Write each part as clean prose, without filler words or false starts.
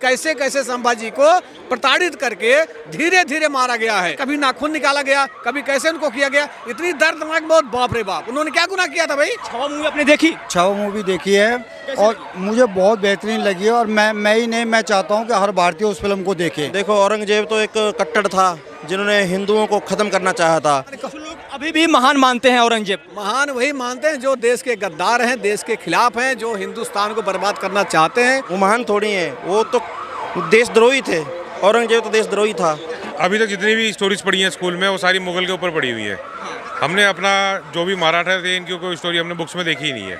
कैसे कैसे संभाजी को प्रताड़ित करके धीरे धीरे मारा गया है। कभी नाखून निकाला गया, कभी कैसे उनको किया गया। इतनी दर्दनाक, बहुत बाप रे बाप। उन्होंने क्या गुनाह किया था भाई? छावा मूवी आपने देखी? छावा मूवी देखी है और मुझे बहुत बेहतरीन लगी है और मैं ही नहीं, मैं चाहता हूँ कि हर भारतीय उस फिल्म को देखे। देखो, औरंगजेब तो एक कट्टर था जिन्होंने हिंदुओं को खत्म करना चाहा था। कुछ लोग अभी भी महान मानते हैं औरंगजेब। महान वही मानते हैं जो देश के गद्दार हैं, देश के खिलाफ हैं, जो हिंदुस्तान को बर्बाद करना चाहते हैं। वो महान थोड़ी हैं, वो तो देशद्रोही थे। औरंगजेब तो देशद्रोही था। अभी तक जितनी भी स्टोरीज पढ़ी हैं स्कूल में, वो सारी मुगल के ऊपर पढ़ी हुई है। हमने अपना जो भी मराठा थे, इनकी कोई स्टोरी हमने बुक्स में देखी ही नहीं है।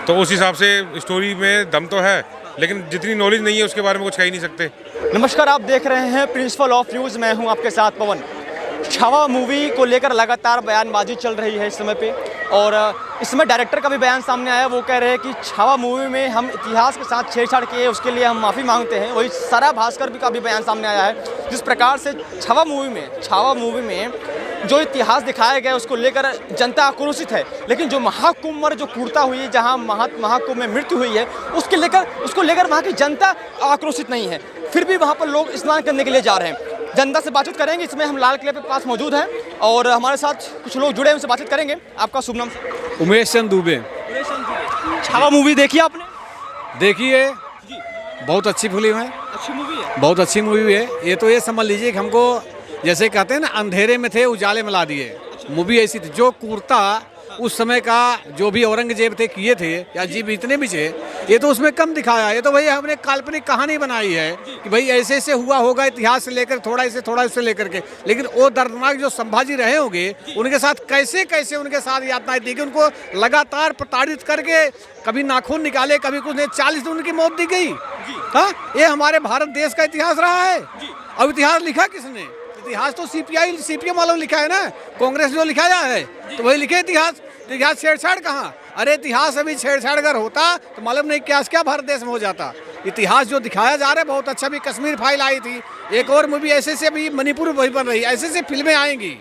तो उस हिसाब से स्टोरी में दम तो है, लेकिन जितनी नॉलेज नहीं है उसके बारे में कुछ कह ही नहीं सकते। नमस्कार, आप देख रहे हैं प्रिंसिपल ऑफ न्यूज़। मैं हूं आपके साथ पवन। छावा मूवी को लेकर लगातार बयानबाजी चल रही है इस समय पे, और इस समय डायरेक्टर का भी बयान सामने आया। वो कह रहे हैं कि छावा मूवी में हम इतिहास के साथ छेड़छाड़ किए, उसके लिए हम माफ़ी मांगते हैं। वही सारा भास्कर भी का भी बयान सामने आया है। जिस प्रकार से छावा मूवी में जो इतिहास दिखाया गया उसको लेकर जनता आक्रोशित है, लेकिन जो महाकुंभ जो क्रूरता हुई है, जहां महाकुंभ में मृत्यु हुई है, उसको लेकर वहां की जनता आक्रोशित नहीं है। फिर भी वहां पर लोग स्नान करने के लिए जा रहे हैं। जनता से बातचीत करेंगे। इसमें हम लाल किले पे पास मौजूद हैं और हमारे साथ कुछ लोग जुड़े हैं, उनसे बातचीत करेंगे। आपका शुभ नाम? उमेश चंद दुबे। छावा मूवी देखी आपने? देखिए, बहुत अच्छी फिल्म है। अच्छी मूवी है, बहुत अच्छी मूवी है। ये तो ये समझ लीजिए कि हमको जैसे कहते हैं ना, अंधेरे में थे उजाले में ला दिए। मूवी ऐसी थी, जो क्रूरता उस समय का जो भी औरंगजेब थे किए थे, या जीव इतने भी थे, ये तो उसमें कम दिखाया। ये तो भाई हमने काल्पनिक कहानी बनाई है कि भाई ऐसे ऐसे हुआ होगा, इतिहास से लेकर थोड़ा इससे लेकर के। लेकिन वो दर्दनाक जो संभाजी रहे होंगे, उनके साथ कैसे कैसे उनके साथ यातनाएं दी कि उनको लगातार प्रताड़ित करके कभी नाखून निकाले, कभी कुछ नहीं। 40 दिन उनकी मौत दी गई। हाँ, ये हमारे भारत देश का इतिहास रहा है। अब इतिहास लिखा किसने? इतिहास तो सीपीएम वालों ने लिखा है ना, कांग्रेस जो लिखाया है तो वही लिखे इतिहास। इतिहास छेड़छाड़ कहाँ? अरे इतिहास अभी छेड़छाड़ अगर होता तो मालूम नहीं क्या भारत देश में हो जाता। इतिहास जो दिखाया जा रहा है बहुत अच्छा। भी कश्मीर फाइल आई थी, एक और मूवी ऐसे से भी मणिपुर वही बन रही है। ऐसे से फिल्में आएंगी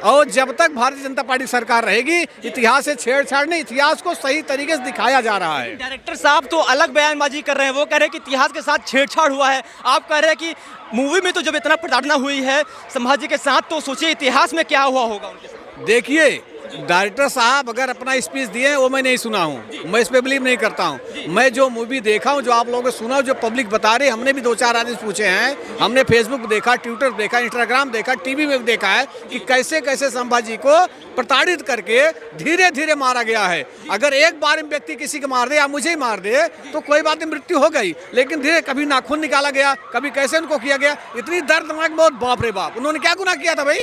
और जब तक भारतीय जनता पार्टी सरकार रहेगी, इतिहास से छेड़छाड़ नहीं, इतिहास को सही तरीके से दिखाया जा रहा है। डायरेक्टर साहब तो अलग बयानबाजी कर रहे हैं। वो कह रहे हैं कि इतिहास के साथ छेड़छाड़ हुआ है। आप कह रहे हैं कि मूवी में तो जब इतना प्रताड़ना हुई है संभाजी के साथ, तो सोचिए इतिहास में क्या हुआ होगा उनके साथ। देखिए, डायरेक्टर साहब अगर अपना स्पीच दिए वो मैं नहीं सुना हूँ, मैं इस पे बिलीव नहीं करता हूँ। मैं जो मूवी देखा हूँ, जो आप लोगों ने सुना, जो पब्लिक बता रही, हमने भी 2-4 आदमी पूछे हैं। हमने फेसबुक देखा, ट्विटर देखा, इंस्टाग्राम देखा, टीवी में देखा है कि कैसे कैसे संभाजी को प्रताड़ित करके धीरे धीरे मारा गया है। अगर एक बार में व्यक्ति किसी को मार दे या मुझे ही मार दे तो कोई बात नहीं, मृत्यु हो गई। लेकिन धीरे कभी नाखून निकाला गया, कभी कैसे उनको किया गया। इतनी दर्दनाक, बहुत बाप रे बाप। उन्होंने क्या गुनाह किया था भाई?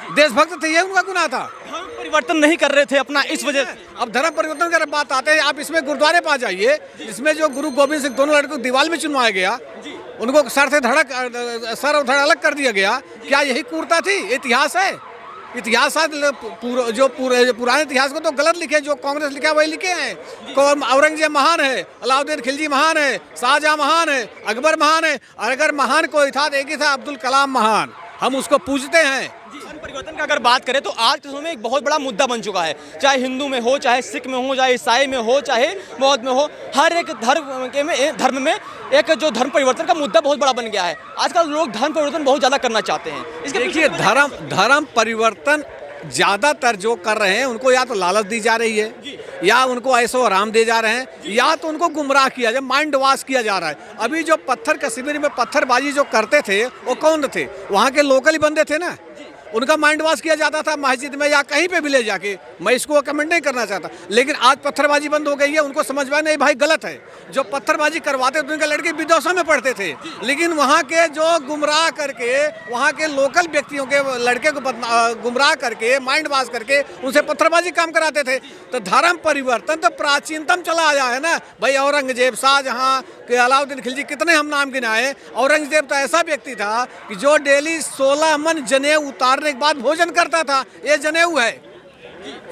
देशभक्त थे, ये उनका गुनाह था। धर्म परिवर्तन नहीं कर रहे थे अपना, इस वजह से। अब धर्म परिवर्तन की बात आते हैं, आप इसमें गुरुद्वारे पा जाइए, इसमें जो गुरु गोविंद सिंह दोनों लड़कों को दीवार में चुनवाया गया, उनको सर और धड़ अलग कर दिया गया। क्या यही क्रूरता थी? इतिहास है। इतिहास जो पुराने इतिहास को तो गलत लिखे, जो कांग्रेस लिखा वही लिखे हैं। औरंगजेब महान है, अलाउद्दीन खिलजी महान है, शाहजहां महान है, अकबर महान है। और अगर महान कोई था तो एक ही था, अब्दुल कलाम महान। हम उसको पूजते हैं। धर्म परिवर्तन का अगर बात करें तो आज के समय में एक बहुत बड़ा मुद्दा बन चुका है। चाहे हिंदू में हो, चाहे सिख में हो, चाहे ईसाई में हो, चाहे बौद्ध में हो, हर एक धर्म में एक जो धर्म परिवर्तन का मुद्दा बहुत बड़ा बन गया है। आजकल लोग धर्म परिवर्तन बहुत ज़्यादा करना चाहते हैं। इसके देखिए, धर्म परिवर्तन ज़्यादातर जो कर रहे हैं, उनको या तो लालच दी जा रही है, या उनको ऐसो आराम दे जा रहे हैं, या तो उनको गुमराह किया जाए, माइंड वॉश किया जा रहा है। अभी जो पत्थर कश्मीर में पत्थरबाजी जो करते थे, वो कौन थे? वहाँ के लोकल ही बंदे थे ना। उनका माइंड वॉश किया जाता था मस्जिद में या कहीं पे भी ले जाके। मैं इसको कमेंट नहीं करना चाहता, लेकिन आज पत्थरबाजी बंद हो गई है। उनको समझ में नहीं, भाई गलत है। जो पत्थरबाजी करवाते थे उनके लड़के विदेशों में पढ़ते थे, लेकिन वहाँ के जो गुमराह करके, वहाँ के लोकल व्यक्तियों के लड़के को गुमराह करके, माइंड वॉश करके उनसे पत्थरबाजी काम कराते थे। तो धर्म परिवर्तन तो प्राचीनतम चला आया है ना भाई। औरंगजेब, शाहजहां के, अलाउद्दीन खिलजी, कितने हम नाम गिनाए। औरंगजेब तो ऐसा व्यक्ति था कि जो डेली 16 मन जनेऊ उतारने के बाद भोजन करता था। ये जनेऊ है।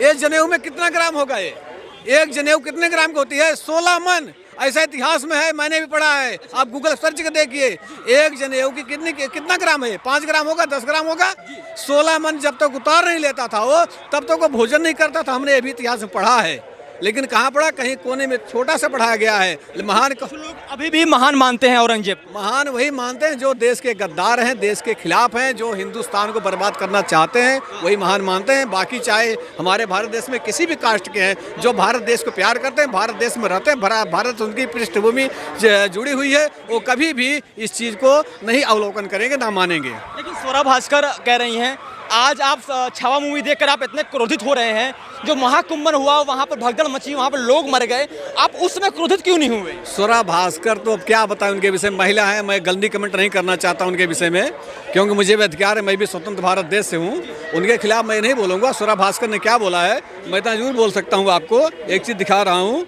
ये जनेऊ में कितना ग्राम होगा? एक जनेऊ कितने ग्राम की होती है? 16 मन। ऐसा इतिहास में है, मैंने भी पढ़ा है। आप गूगल सर्च कर देखिए, एक जनेऊ की कितना ग्राम है? 5 ग्राम होगा, 10 ग्राम होगा। 16 मन जब तक उतार नहीं लेता था वो, तब तक वो भोजन नहीं करता था। हमने ये भी इतिहास में पढ़ा है। लेकिन कहाँ पढ़ा, कहीं कोने में छोटा सा पढ़ाया गया है। महान लोग अभी भी महान मानते हैं औरंगजेब। महान वही मानते हैं जो देश के गद्दार हैं, देश के खिलाफ हैं, जो हिंदुस्तान को बर्बाद करना चाहते हैं, वही महान मानते हैं। बाकी चाहे हमारे भारत देश में किसी भी कास्ट के हैं, जो भारत देश को प्यार करते हैं, भारत देश में रहते हैं, भारत उनकी पृष्ठभूमि जुड़ी हुई है, वो कभी भी इस चीज़ को नहीं अवलोकन करेंगे, ना मानेंगे। लेकिन स्वरा भास्कर कह रही हैं, आज आप छावा मूवी देखकर आप इतने क्रोधित हो रहे हैं, जो महाकुंभन हुआ वहाँ पर भगदड़ मची, वहाँ पर लोग मर गए, आप उसमें क्रोधित क्यों नहीं हुए? स्वरा भास्कर तो अब क्या बताएं उनके विषय में, महिला है, मैं गंदी कमेंट नहीं करना चाहता उनके विषय में, क्योंकि मुझे भी अधिकार है, मैं भी स्वतंत्र भारत देश से हूँ, उनके खिलाफ मैं नहीं बोलूँगा। स्वरा भास्कर ने क्या बोला है मैं तो जरूर बोल सकता हूँ। आपको एक चीज़ दिखा रहा हूँ,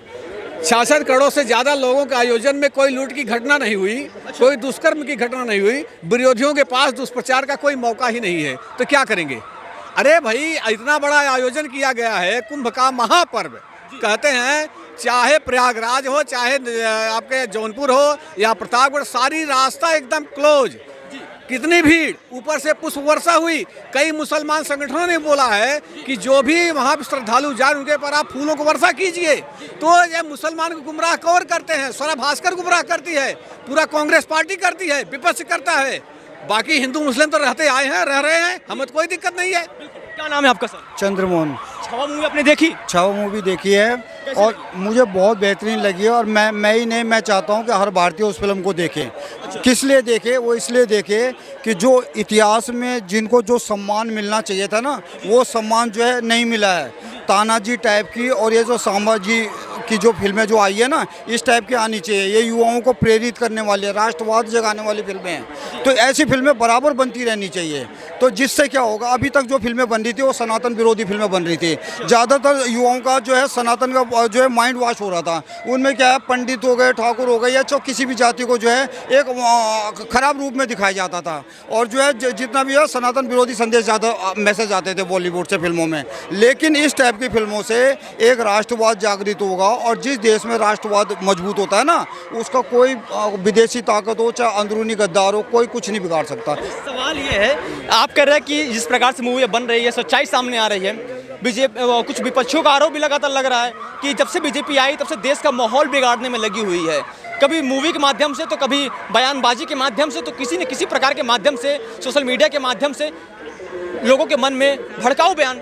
66 करोड़ से ज़्यादा लोगों के आयोजन में कोई लूट की घटना नहीं हुई, कोई दुष्कर्म की घटना नहीं हुई, विरोधियों के पास दुष्प्रचार का कोई मौका ही नहीं है, तो क्या करेंगे? अरे भाई, इतना बड़ा आयोजन किया गया है, कुंभ का महापर्व कहते हैं, चाहे प्रयागराज हो, चाहे आपके जौनपुर हो या प्रतापगढ़, सारी रास्ता एकदम क्लोज, कितनी भीड़, ऊपर से पुष्प वर्षा हुई। कई मुसलमान संगठनों ने बोला है कि जो भी वहाँ पर श्रद्धालु जाए उनके पर आप फूलों को वर्षा कीजिए। तो ये मुसलमान को गुमराह कौन करते हैं? स्वरा भास्कर गुमराह करती है, पूरा कांग्रेस पार्टी करती है, विपक्ष करता है, बाकी हिंदू मुस्लिम तो रहते आए हैं, रह रहे हैं, हमें तो कोई दिक्कत नहीं है। क्या नाम है आपका सर? चंद्रमोहन। छावा मूवी आपने देखी? छावा मूवी देखी है और मुझे बहुत बेहतरीन लगी है, और मैं ही नहीं, मैं चाहता हूं कि हर भारतीय उस फिल्म को देखे। किस लिए देखे? वो इसलिए देखे कि जो इतिहास में जिनको जो सम्मान मिलना चाहिए था ना, वो सम्मान जो है नहीं मिला है। तानाजी टाइप की और ये जो सांबाजी की जो फिल्में जो आई है ना, इस टाइप की आनी चाहिए। ये युवाओं को प्रेरित करने वाली, राष्ट्रवाद जगाने वाली फिल्में हैं, तो ऐसी फिल्में बराबर बनती रहनी चाहिए। तो जिससे क्या होगा, अभी तक जो फिल्में बन रही थी वो सनातन विरोधी फिल्में बन रही थी। ज़्यादातर युवाओं का जो है सनातन का जो है माइंड वॉश हो रहा था। उनमें क्या है, पंडित हो गए, ठाकुर हो गए, या किसी भी जाति को जो है एक खराब रूप में दिखाया जाता था, और जो है जितना भी है सनातन विरोधी संदेश ज़्यादा मैसेज आते थे बॉलीवुड से फिल्मों में। लेकिन इस टाइप की फिल्मों से एक राष्ट्रवाद जागृत होगा, और जिस देश में राष्ट्रवाद मजबूत होता है ना, उसका कोई विदेशी ताकत हो चाहे अंदरूनी गद्दार हो, कोई कुछ नहीं बिगाड़ सकता। सवाल ये है, आप कह रहे हैं कि जिस प्रकार से मूवी बन रही है, सच्चाई सामने आ रही है, बीजेपी कुछ विपक्षियों का आरोप भी लगातार लग रहा है कि जब से बीजेपी आई तब से देश का माहौल बिगाड़ने में लगी हुई है, कभी मूवी के माध्यम से, तो कभी बयानबाजी के माध्यम से, तो किसी न किसी प्रकार के माध्यम से, सोशल मीडिया के माध्यम से लोगों के मन में भड़काऊ बयान।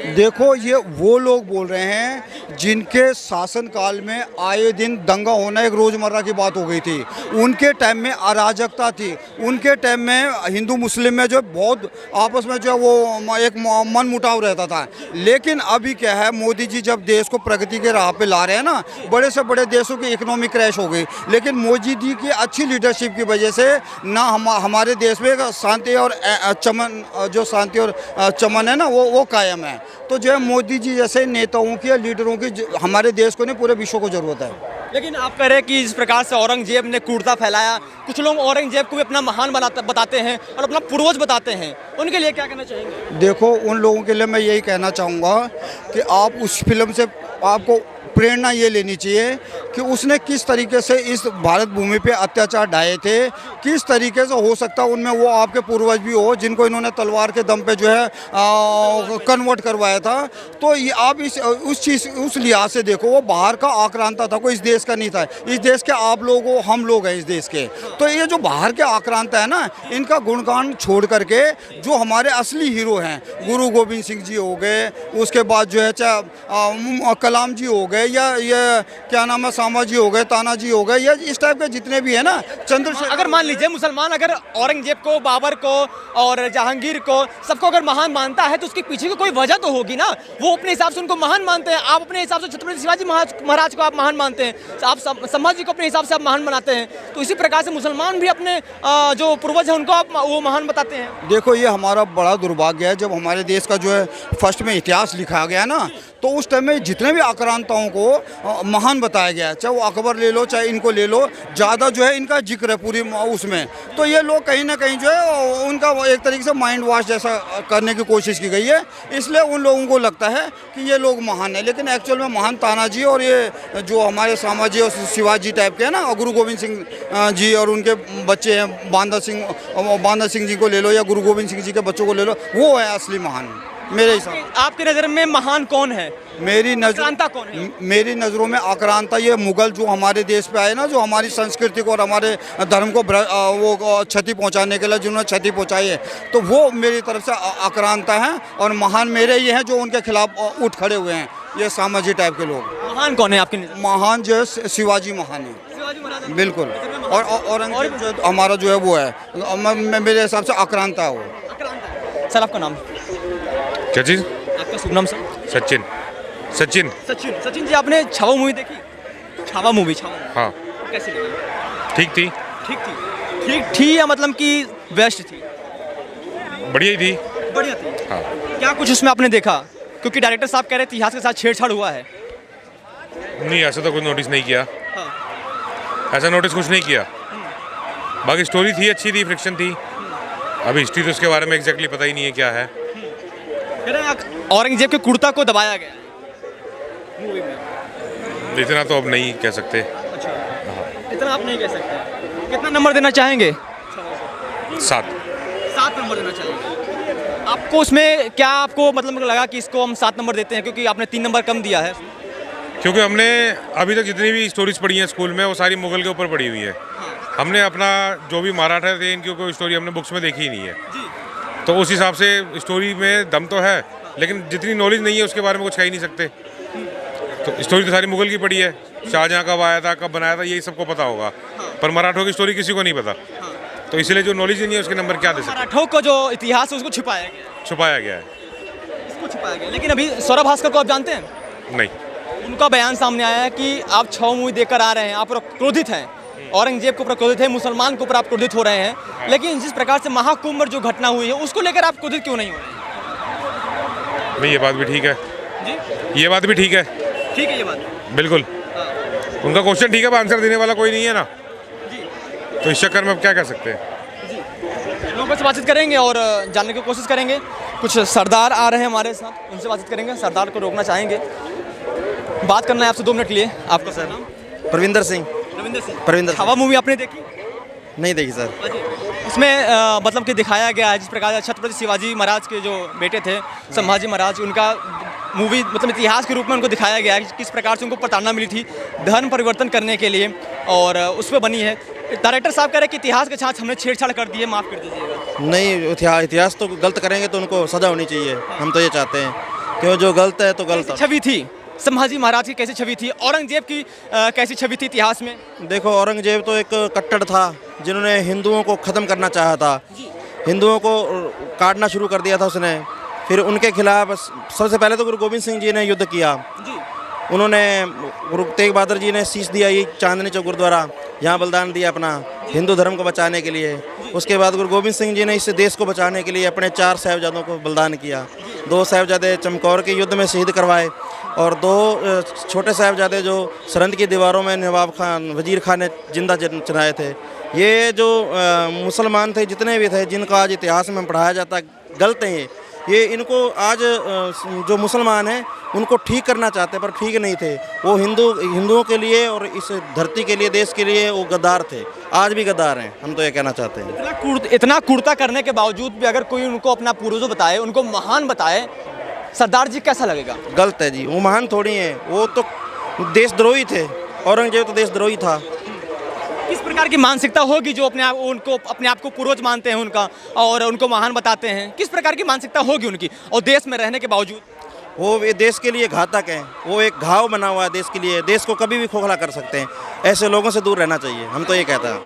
देखो, ये वो लोग बोल रहे हैं जिनके शासनकाल में आए दिन दंगा होना एक रोज़मर्रा की बात हो गई थी। उनके टाइम में अराजकता थी, उनके टाइम में हिंदू मुस्लिम में जो बहुत आपस में जो वो एक मन मुटाव रहता था। लेकिन अभी क्या है, मोदी जी जब देश को प्रगति के राह पे ला रहे हैं ना, बड़े से बड़े देशों की इकोनॉमी क्रैश हो गई, लेकिन मोदी जी की अच्छी लीडरशिप की वजह से ना हमारे देश में शांति और चमन, जो शांति और चमन है ना, वो कायम है। तो जो है मोदी जी जैसे नेताओं की या लीडरों की हमारे देश को नहीं, पूरे विश्व को जरूरत है। लेकिन आप कह रहे हैं कि इस प्रकार से औरंगजेब ने क्रूरता फैलाया, कुछ लोग औरंगजेब को भी अपना महान बताते हैं और अपना पूर्वज बताते हैं, उनके लिए क्या कहना चाहेंगे? देखो, उन लोगों के लिए मैं यही कहना चाहूँगा कि आप उस फिल्म से आपको प्रेरणा ये लेनी चाहिए कि उसने किस तरीके से इस भारत भूमि पे अत्याचार ढाए थे, किस तरीके से हो सकता है उनमें वो आपके पूर्वज भी हो जिनको इन्होंने तलवार के दम पे जो है कन्वर्ट करवाया था। तो ये आप उस लिहाज से देखो, वो बाहर का आक्रांता था, कोई इस देश का नहीं था। इस देश के आप लोग हो, हम लोग हैं इस देश के। तो ये जो बाहर के आक्रांता है ना, इनका गुणगान छोड़ करके जो हमारे असली हीरो हैं, गुरु गोविंद सिंह जी हो गए, उसके बाद जो है चाहे कलाम जी हो गए, या ये क्या नाम है, सामा जी हो गए, ताना जी हो गए, या इस टाइप के जितने भी है ना, चंद्रशेखर। अगर मान लीजिए मुसलमान अगर औरंगजेब को, बाबर को और जहांगीर को, सबको अगर महान मानता है, तो उसके पीछे की कोई वजह तो होगी ना। वो अपने हिसाब से उनको महान मानते हैं, आप अपने हिसाब से छत्रपति शिवाजी महाराज को आप महान मानते हैं, आप संभाजी को अपने हिसाब से आप महान बनाते हैं। तो इसी प्रकार से मुसलमान भी अपने जो पूर्वज हैं उनको आप वो महान बताते हैं। देखो, ये हमारा बड़ा दुर्भाग्य है, जब हमारे देश का जो है फर्स्ट में इतिहास लिखा गया ना, तो उस टाइम में जितने भी आक्रांताओं को महान बताया गया, चाहे वो अकबर ले लो, चाहे इनको ले लो, ज़्यादा जो है इनका जिक्र है पूरी उसमें। तो ये लोग कहीं ना कहीं जो है उनका एक तरीके से माइंड वॉश जैसा करने की कोशिश की गई है, इसलिए उन लोगों को लगता है कि ये लोग महान है। लेकिन एक्चुअल में महान तानाजी और ये जो हमारे सामाजी और शिवाजी टाइप के हैं ना, गुरु गोविंद सिंह जी और उनके बच्चे हैं, बांदा सिंह जी को ले लो, या गुरु गोविंद सिंह जी के बच्चों को ले लो, वो है असली महान। मेरे हिसाब आपकी नज़र में महान कौन है? मेरी आक्रांता कौन है? मेरी नज़रों में आक्रांता ये मुगल जो हमारे देश पे आए ना, जो हमारी संस्कृति को और हमारे धर्म को वो क्षति पहुंचाने के लिए जिन्होंने क्षति पहुंचाई है, तो वो मेरी तरफ से आक्रांता हैं। और महान मेरे ये हैं जो उनके खिलाफ उठ खड़े हुए हैं, ये सामाजिक टाइप के लोग। महान कौन है आपकी नज़र में? महान जो है शिवाजी महान है, शिवाजी महाराज। बिल्कुल। और औरंगजेब जो हमारा जो है वो है, मेरे हिसाब से आक्रांता है वो। सर आपका नाम? क्या चीज़? आपका शुभ नाम सर? सचिन। सचिन। सचिन। सचिन जी, आपने छावा मूवी देखी? छावा मूवी, छावा हाँ, कैसी लगी? ठीक थी। ठीक थी? ठीक थी या मतलब कि बेस्ट थी? बढ़िया ही थी। बढ़िया थी। हाँ। क्या कुछ उसमें आपने देखा? क्योंकि डायरेक्टर साहब कह रहे थे इतिहास के साथ छेड़छाड़ हुआ है। नहीं, ऐसा तो कुछ नोटिस नहीं किया। हाँ। ऐसा नोटिस कुछ नहीं किया। बाकी स्टोरी थी, अच्छी थी, फ्रिक्शन थी। अभी हिस्ट्री तो उसके बारे में एग्जैक्टली पता ही नहीं है क्या है। कह रहे हैं औरंगजेब के कुर्ता को दबाया गया मूवी में। इतना तो अब नहीं कह सकते। अच्छा, इतना आप नहीं कह सकते। कितना नंबर देना चाहेंगे? 7। 7 नंबर देना चाहेंगे। आपको उसमें क्या आपको मतलब लगा कि इसको हम 7 नंबर देते हैं क्योंकि आपने 3 नंबर कम दिया है? क्योंकि हमने अभी तक जितनी भी स्टोरीज पढ़ी हैं स्कूल में वो सारी मुगल के ऊपर पढ़ी हुई है। हमने अपना जो भी मराठा थे इनकी कोई स्टोरी हमने बुक्स में देखी ही नहीं है। तो उस हिसाब से स्टोरी में दम तो है, लेकिन जितनी नॉलेज नहीं है उसके बारे में कुछ कह ही नहीं सकते। तो स्टोरी तो सारी मुगल की पढ़ी है। शाहजहाँ कब आया था, कब बनाया था, यही सबको पता होगा, पर मराठों की स्टोरी किसी को नहीं पता। तो इसलिए जो नॉलेज ही नहीं है उसके नंबर क्या दे सकते। मराठों का जो इतिहास है उसको छुपाया गया। छुपाया गया है। इसको छुपाया गया। लेकिन अभी सौरभ भास्कर को आप जानते हैं? नहीं। उनका बयान सामने आया है कि आप 6 मूवी देकर आ रहे हैं, आप क्रोधित हैं, औरंगजेब के ऊपर क्रोधित है, मुसलमान के ऊपर आप क्रोधित हो रहे हैं, लेकिन जिस प्रकार से महाकुंभ में जो घटना हुई है उसको लेकर आप क्रोधित क्यों नहीं हो रहे? नहीं, ये बात भी ठीक है जी, ये बात भी ठीक है। ठीक है ये बात। बिल्कुल। उनका क्वेश्चन ठीक है, पर आंसर देने वाला कोई नहीं है ना, जी तो इस चक्कर में अब क्या कर सकते हैं। जी, लोगों से बातचीत करेंगे और जानने की कोशिश करेंगे। कुछ सरदार आ रहे हैं हमारे साथ, उनसे बातचीत करेंगे। सरदार को रोकना चाहेंगे, बात करना है आपसे 2 मिनट के लिए। आपका सर नाम? प्रविंदर सिंह। रविंदर सिंह। प्रविंदर छावा मूवी आपने देखी? नहीं देखी सर। उसमें मतलब कि दिखाया गया है जिस प्रकार छत्रपति शिवाजी महाराज के जो बेटे थे संभाजी महाराज, उनका मूवी मतलब इतिहास के रूप में उनको दिखाया गया है कि किस प्रकार से उनको प्रताड़ना मिली थी धर्म परिवर्तन करने के लिए, और उस पर बनी है। डायरेक्टर साहब कह रहे हैं कि इतिहास के साथ हमने छेड़छाड़ कर दी है, माफ़ कर दीजिएगा। नहीं, इतिहास तो गलत करेंगे तो उनको सज़ा होनी चाहिए। हम तो ये चाहते हैं, क्यों जो गलत है तो गलत। छवि थी संभाजी महाराज की, कैसी छवि थी? औरंगजेब की कैसी छवि थी इतिहास में? देखो, औरंगजेब तो एक कट्टर था जिन्होंने हिंदुओं को ख़त्म करना चाहा था, हिंदुओं को काटना शुरू कर दिया था उसने। फिर उनके खिलाफ सबसे पहले तो गुरु गोविंद सिंह जी ने युद्ध किया। उन्होंने गुरु तेग बहादुर जी ने शीश दिया, ये चांदनी चौक गुरुद्वारा, यहाँ बलिदान दिया अपना हिंदू धर्म को बचाने के लिए। उसके बाद गुरु गोविंद सिंह जी ने इस देश को बचाने के लिए अपने 4 साहिबजादों को बलिदान किया। 2 साहिबजादे चमकौर के युद्ध में शहीद करवाए और 2 छोटे साहिबजादे जो सरहद की दीवारों में नवाब खान, वजीर खान ने जिंदा चढ़ाए थे। ये जो मुसलमान थे जितने भी थे, जिनका आज इतिहास में पढ़ाया जाता गलत है, ये इनको आज जो मुसलमान हैं उनको ठीक करना चाहते पर ठीक नहीं थे। वो हिंदुओं के लिए और इस धरती के लिए, देश के लिए वो गद्दार थे, आज भी गद्दार हैं। हम तो ये कहना चाहते हैं। इतना कुर्ता करने के बावजूद भी अगर कोई उनको अपना पूर्वजों बताए, उनको महान बताए, सरदार जी कैसा लगेगा? गलत है जी, वो महान थोड़ी हैं, वो तो देशद्रोही थे। औरंगजेब तो देशद्रोही था। किस प्रकार की मानसिकता होगी जो अपने आप को पूर्वज मानते हैं उनका और उनको महान बताते हैं? किस प्रकार की मानसिकता होगी उनकी, और देश में रहने के बावजूद? वो देश के लिए घातक हैं। वो एक घाव बना हुआ है देश के लिए, देश को कभी भी खोखला कर सकते हैं। ऐसे लोगों से दूर रहना चाहिए, हम तो ये कहते हैं।